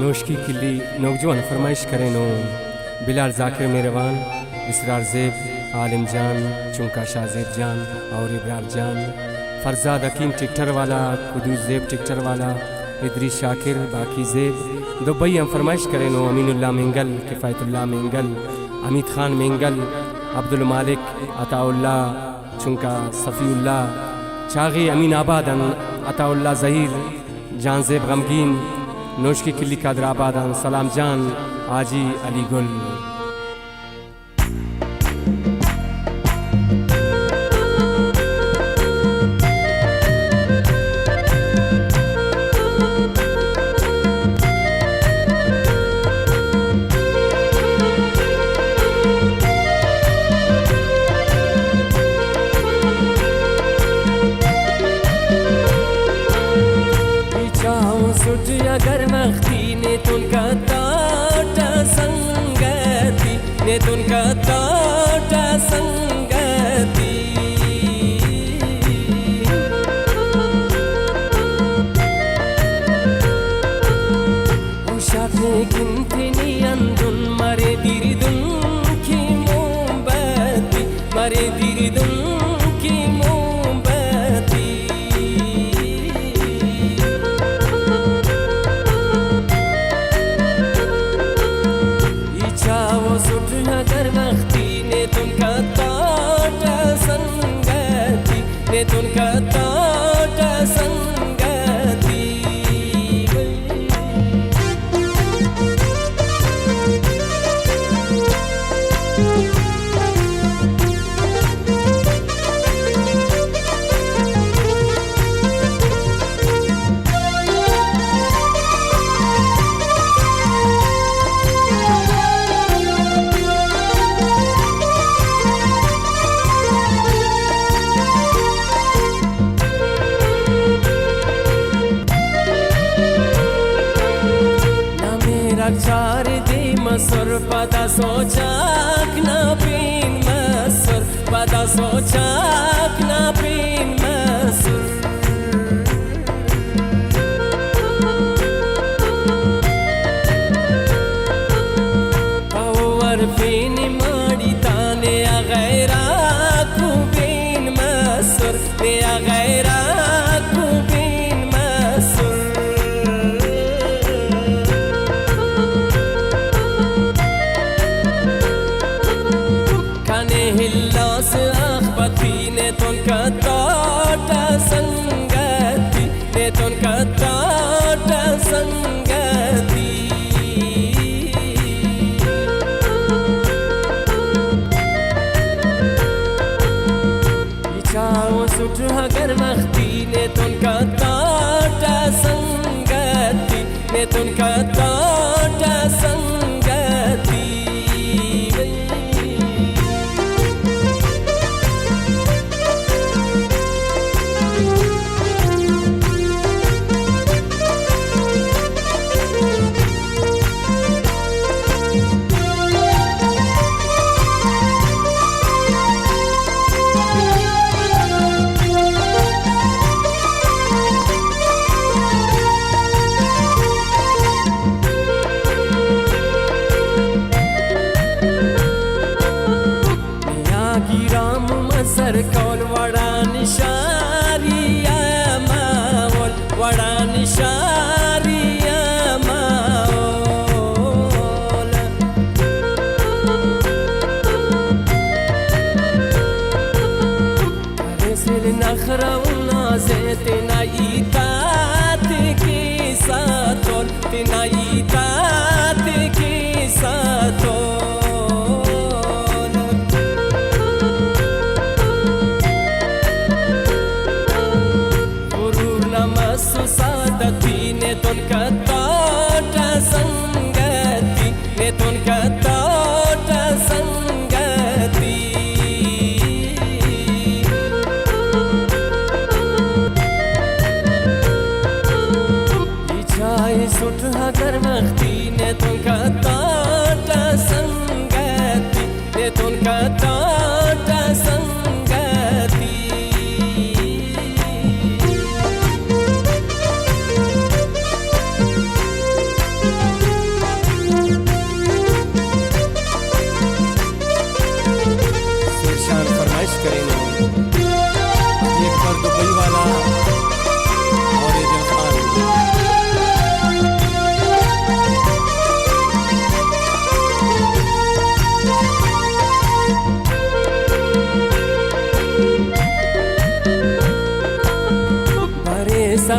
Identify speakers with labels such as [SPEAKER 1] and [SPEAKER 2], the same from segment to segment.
[SPEAKER 1] नोश की किली नौजवान फरमाइश करें नो बिलाल जाकिर मेहरबान, इसरार ज़ेब, आलिम जान, चुंका शाहजेब जान और इब्रार जान, फरजाद हकीम टिक्टर वाला, कुदूस ज़ेब टिक्टर वाला, इदरीस शाकिर, बाकी ज़ेब दुबई हम फरमाइश करें नो अमीनुल्लाह मेंगल, किफ़ायतुल्लाह मेंगल, अमीद खान मेंगल, अब्दुल मालिक, अताउल्लाह, चुंका सफ़ीउल्लाह, चागी अमीन आबादन, अताउल्लाह ज़हीर, जान ज़ेब गमगीन, नोश की किली कादराबादन, सलाम जान, आजी अली गुल।
[SPEAKER 2] अगर मख्ती ने तुनका ताटा संगती ने तुनका ताटा संगती उशाफे किंतनी अंदुन मरे दिरिदुन की मोमबत्ती मरे दिरिदुन की मोमबत्ती अगर मख्ती ने तुनका ताटा संगती ने तुनका ताटा संगती चार दे मसर पता सोचाक ना पीन मसर पता सोचाक ना पीन मसर पावर पीन माड़ी ताने अगैरा कुबीन मसर ने अगैरा कुबीन मसर हिल्लास अखबती ने तुनका ताटा संगती ने तुनका ताटा संगती इचाओ सुठ अगर मख्ती ने तुनका ताटा संगती ने तुनका ताटा संगती सर कौल वड़ा निशारिया मावल वड़ा निशारिया मावल अरे सिर नखरउना से तिनाई तात के साथोल तिनाई तात के साथोल सादती ने तुनका ताटा संगती ने तुनका ताटा संगती इच्छाए सुठ अगर मख्ती ने तुनका ताटा संगती ने तुनका ताटा संगती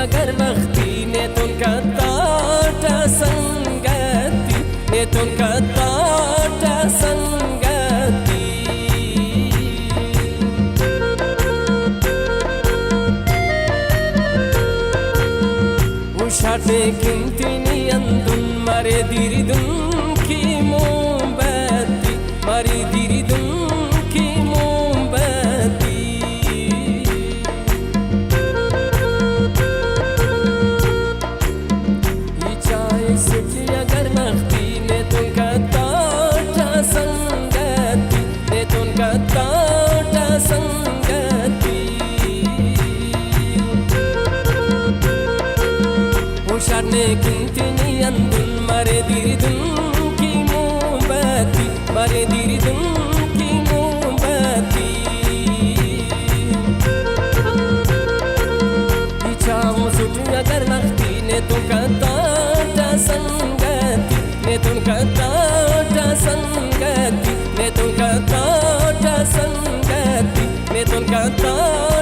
[SPEAKER 2] अगर वक्ती ने तुनका ताटा संगती ने तुनका ताटा संगती उशाटे किंतिनी अंदुन मरे दिरिदुन की मोमबत्ती मरे दिरिदुन की मोमबत्ती अगर मख्ती ने तुनका ताटा संगती ने तुनका ताटा संगती उशारने किंतिनी अंदुन मरे दिरिदुन की मोमबत्ती मरे दिरिदुन की मोमबत्ती इच्छाओं सुटी अगर मख्ती ने तुनका संगति ने तुनका ताटा संगति ने तुनका ताटा संगति ने तुनका ताटा